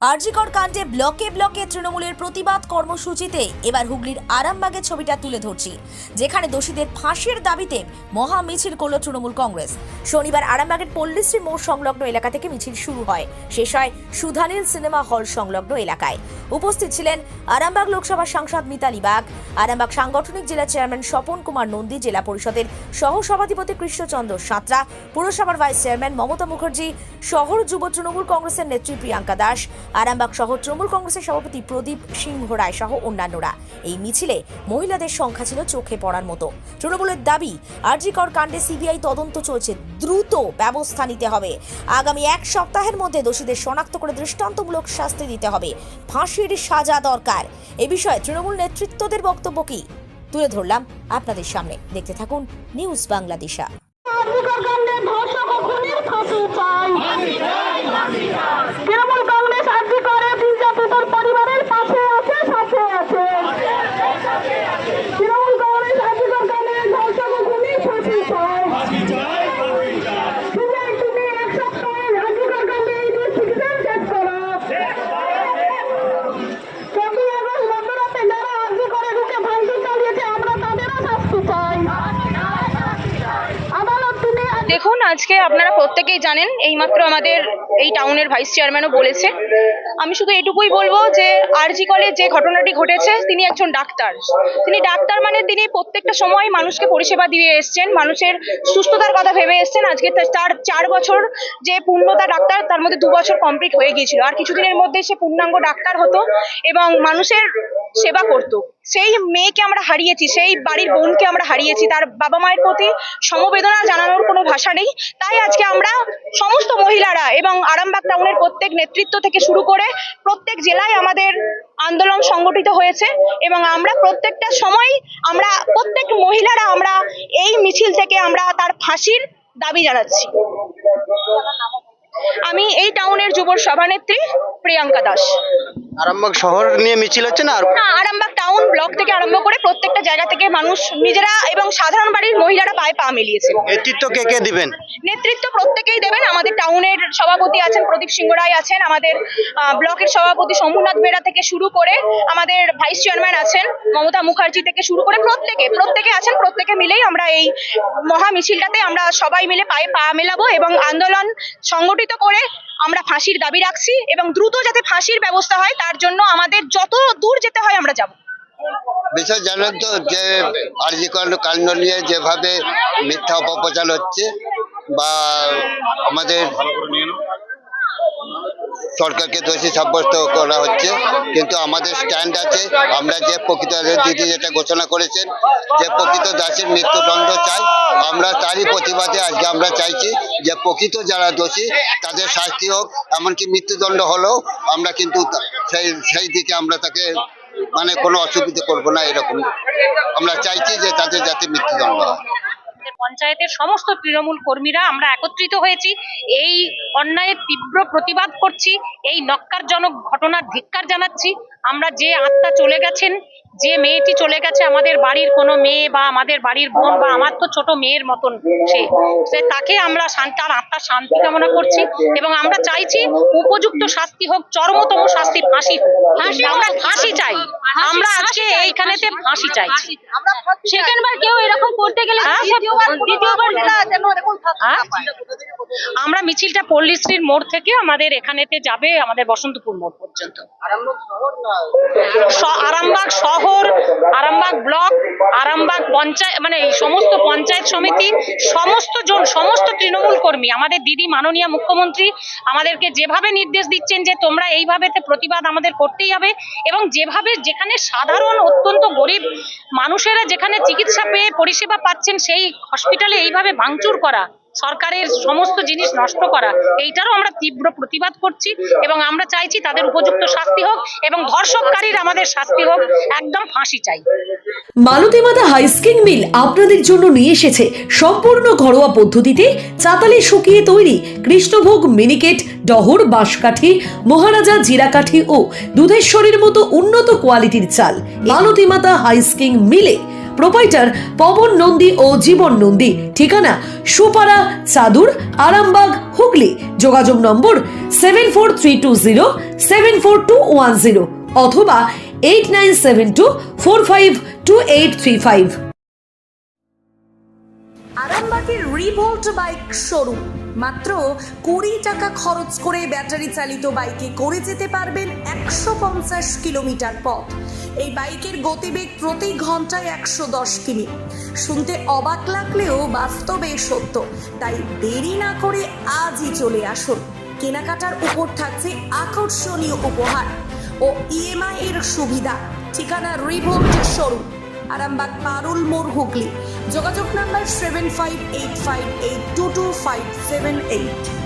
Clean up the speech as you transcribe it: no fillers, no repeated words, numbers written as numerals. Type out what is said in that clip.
আরজিকর কাণ্ডে ব্লকে ব্লকে তৃণমূলের প্রতিবাদ কর্মসূচিতে এবার হুগলির আরামবাগের ছবিটা তুলে ধরছি, যেখানে দোষীদের ফাঁসির দাবিতে মহা মিছিল করল তৃণমূল কংগ্রেস। শনিবার আরামবাগের পল্লীশ্রী মোড় সংলগ্ন এলাকা থেকে মিছিল শুরু হয়, শেষ হয় সুধানীল সিনেমা হল সংলগ্ন এলাকায়। উপস্থিত ছিলেন আরামবাগ লোকসভা সাংসদ মিতালি বাগ, আরামবাগ সাংগঠনিক জেলা চেয়ারম্যান স্বপন কুমার নন্দী, জেলা পরিষদের সহ সভাধিপতি কৃষ্ণচন্দ্র সাঁতরা, পুরসভার ভাইস চেয়ারম্যান মমতা মুখার্জি, শহর যুব তৃণমূল কংগ্রেসের নেত্রী প্রিয়াঙ্কা দাস, আরামবাগ শহর তৃণমূল কংগ্রেসের সভাপতি প্রদীপ সিংহ রায় সহ অন্যান্যরা। এই মিছিলে মহিলাদের সংখ্যা ছিল চোখে পড়ার মতো। তৃণমূলের দাবি, আরজিকর কাণ্ডে সিবিআই তদন্ত চলছে, দ্রুত ব্যবস্থা নিতে হবে। আগামী এক সপ্তাহের মধ্যে দোষীদের শনাক্ত করে দৃষ্টান্তমূলক শাস্তি দিতে হবে, ফাঁসির সাজা দরকার। এ বিষয়ে তৃণমূল নেতৃত্বদের বক্তব্য কি তুলে ধরলাম আপনাদের সামনে। দেখতে থাকুন নিউজ বাংলাদেশা। তৃণমূল কংগ্রেস আরজিকরে নির্যাতিত পরিবারের পাশে আছে, সাথে আছে। তৃণমূল কংগ্রেস আরজিকর কাণ্ডে ধর্ষক ও খুনির ফাঁসি চায়। তুমি এক সপ্তাহে আরজিকর কাণ্ডে ইনভেস্টিগেশন শেষ করো। 14 আগস্ট মধ্যরাতে যারা আরজিকরে ঢুকে ভাঙচুর চালিয়েছে, আমরা তাদেরও শাস্তি চাই। দেখুন, আজকে আপনারা প্রত্যেকেই জানেন, এইমাত্র আমাদের এই টাউনের ভাইস চেয়ারম্যানও বলেছে। আমি শুধু এটুকুই বলবো যে আরজিকরে যে ঘটনাটি ঘটেছে, তিনি একজন ডাক্তার। তিনি ডাক্তার মানে তিনি প্রত্যেকটা সময় মানুষকে পরিষেবা দিয়ে এসছেন, মানুষের সুস্থতার কথা ভেবে এসছেন। আজকে তার 4 বছর যে পূর্ণতা ডাক্তার, তার মধ্যে 2 বছর কমপ্লিট হয়ে গিয়েছিল। আর কিছুদিনের মধ্যে সে পূর্ণাঙ্গ ডাক্তার হতো এবং মানুষের সেবা করত। সেই মেয়েকে আমরা হারিয়েছি, সেই বাড়ির বোনকে আমরা হারিয়েছি। তার বাবা মায়ের প্রতি সমবেদনা জানানোর কোনো ভাষা নেই। তাই আজকে আমরা সমস্ত মহিলারা এবং আরামবাগ টাউনের প্রত্যেক নেতৃত্ব থেকে শুরু করে প্রত্যেক জেলায় আমাদের আন্দোলন সংগঠিত হয়েছে এবং আমরা প্রত্যেকটা সময় আমরা প্রত্যেক মহিলারা আমরা এই মিছিল থেকে আমরা তার ফাঁসির দাবি জানাচ্ছি। আমি এই টাউনের যুব সভানেত্রী প্রিয়াঙ্কা দাস। আরামবাগ শহর নিয়ে মিছিল হচ্ছে না? আরামবাগ টাউন ব্লক থেকে আরম্ভ করে প্রত্যেকটা জায়গা থেকে মানুষ নিজেরা এবং সাধারণ বাড়ির মহিলারা পায়ে পা মিলিয়েছে। নেতৃত্ব কে কে দিবেন? নেতৃত্ব প্রত্যেকেই দেবেন। আমাদের টাউনের সভাপতি আছেন প্রদীপ সিংহ রায় আছেন, আমাদের ব্লকের সভাপতি শম্ভুনাথ বেরা থেকে শুরু করে আমাদের ভাইস চেয়ারম্যান আছেন মমতা মুখার্জি থেকে শুরু করে প্রত্যেকে আছেন। প্রত্যেকে মিলেই আমরা এই মহা মিছিলটাতে আমরা সবাই মিলে পায়ে পা মেলাবো এবং আন্দোলন সংগঠিত করে আমরা ফাঁসির দাবি রাখছি এবং দ্রুত যাতে ফাঁসির ব্যবস্থা হয় তার জন্য আমাদের যত দূর যেতে হয় আমরা যাব। বিষয় জানেন তো যে আরজিকর কাণ্ড নিয়ে যেভাবে মিথ্যা অপপ্রচার হচ্ছে বা আমাদের সরকারকে দোষী সাব্যস্ত করা হচ্ছে, কিন্তু আমাদের স্ট্যান্ড আছে। আমরা যে প্রকৃত দিদি যেটা ঘোষণা করেছেন যে প্রকৃত দাসের মৃত্যুদণ্ড চাই, আমরা তারই প্রতিবাদে আজকে আমরা চাইছি যে প্রকৃত যারা দোষী তাদের শাস্তি হোক। এমনকি মৃত্যুদণ্ড হলেও আমরা কিন্তু সেই দিকে আমরা তাকে মানে কোনো অসুবিধা করবো না, এরকম আমরা চাইছি যে তাদের যাতে মৃত্যুদণ্ড হয়। পঞ্চায়েতের সমস্ত তৃণমূল কর্মীরা আমরা একত্রিত হয়েছি, এই অন্যায়ের তীব্র প্রতিবাদ করছি, এই নক্কারজনক ঘটনার ধিক্কার জানাচ্ছি। আমরা যে আত্মা চলে গেছেন, যে মেয়েটি চলে গেছে, আমাদের বাড়ির কোনো মেয়ে বা আমাদের বাড়ির বোন বা আমার তো ছোট মেয়ের মতন, সে তাকে আমরা তার আত্মার শান্তি কামনা করছি এবং আমরা চাইছি উপযুক্ত শাস্তি হোক, চরমতম শাস্তি ফাঁসি হোক। আমরা ফাঁসি চাই, আমরা আজকে এইখানেতে ফাঁসি চাইছি। সেকেন্ডবার কেউ এরকম করতে গেলে আমরা মিছিলটা পল্লীশ্রীর মোড় থেকে আমাদের এখানেতে যাবে আমাদের বসন্তপুর মোড় পর্যন্ত। আরামবাগ শহর, আরামবাগ ব্লক, আরামবাগ পঞ্চায়েত, মানে এই সমস্ত পঞ্চায়েত সমিতি, সমস্ত তৃণমূল কর্মী, আমাদের দিদি মাননীয় মুখ্যমন্ত্রী আমাদেরকে যেভাবে নির্দেশ দিচ্ছেন যে তোমরা এইভাবে প্রতিবাদ আমাদের করতেই হবে এবং যেখানে সাধারণ অত্যন্ত গরিব মানুষেরা যেখানে চিকিৎসা পেয়ে পরিষেবা পাচ্ছেন সেই হসপিটালে এইভাবে ভাঙচুর করা, সরকারের সমস্ত জিনিস নষ্ট করা, এইটারও আমরা তীব্র প্রতিবাদ করছি এবং আমরা চাইছি তাদের উপযুক্ত শাস্তি হোক এবং ধর্ষককারীর আমাদের শাস্তি হোক, একদম ফাঁসি চাই। মালতী মাতা হাইস্কিং মিল আপনাদের জন্য নিয়ে এসেছে সম্পূর্ণ ঘরোয়া পদ্ধতিতে চাতালে শুকিয়ে তৈরি কৃষ্ণভোগ মিনিকেট, ডহর, বাঁশকাঠি, মহারাজা জিরাকাঠি ও দুধেশ্বরীর মতো উন্নত কোয়ালিটির চাল। মালতী মাতা হাইস্কিং মিলে প্রোপাইটার পবন নন্দী ও জীবন নন্দী। ঠিকানা সুপারা চাদুর, আরামবাগ, হুগলি। যোগাযোগ নম্বর 7432074210 অথবা 8972452835। আরামবাগের রিভোল্ট বাইক শোরুম। মাত্র 20 টাকা খরচ করে ব্যাটারি চালিত বাইকে করে যেতে পারবেন 150 কিলোমিটার পথ। এই বাইকের গতিবেগ প্রতি ঘন্টায় 110 কিমি। শুনতে অবাক লাগলেও বাস্তবে সত্য, তাই দেরি না করে আজই চলে আসুন। কেনাকাটার উপর থাকছে আকর্ষণীয় উপহার ও ইএমআই এর সুবিধা। ঠিকানা রিভোল্ট শোরুম, আরামবাগ পারুল মোড়, হুগলি। যোগাযোগ নাম্বার 7585822578।